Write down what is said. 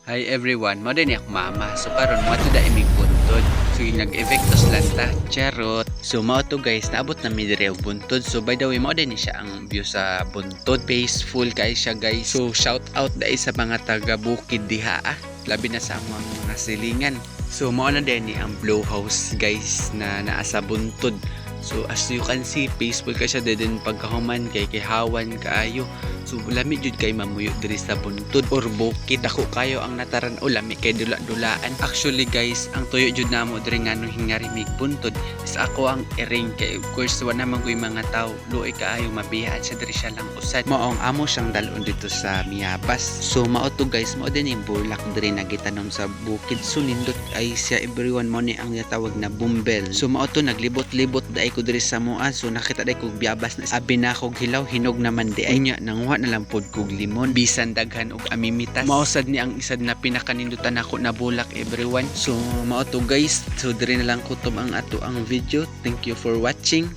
Hi everyone, mo din ako mama. So karon mo to da imig buntod. So nag-efektos lang ta. Charot. So mo to guys, naabot na mi dire og buntod. So by the way, mo din siya ang view sa buntod. Peaceful kay siya guys. So shout out dai sa mga taga Bukid diha. Labi na sa among mga silingan. So mo na din ni ang blow house guys na naa sa buntod. So as you can see, peaceful ka siya din pagkahuman kay kihawan kaayo. So lami jud kay mamuyo diri sa buntod or bukid. Ako kayo ang nataran o lami kay dula-dulaan. Actually guys, ang tuyo jud namo diri nganong hingari mig buntod is ako ang iring kay of course wala man koy mga tawo luoy kaayo mabihaan siya diri siya lang usad. Maong amo siyang dalon dito sa Miabas. So mao to guys, mao din yung bulak diri nagitanom sa bukid. So nindot ay siya everyone mo ni ang tawag na bumbel. So mao to naglibot-libot dai ko diri sa mua. So nakita dai kog Miabas na abi na kog hilaw hinog naman di ay nya nangwa na lang pod kog limon bisan daghan og amimitas. Mausad ni ang isad na pinakanindutan ako na bulak everyone. So mao to guys, so diri na lang kutob ang ato ang video. Thank you for watching.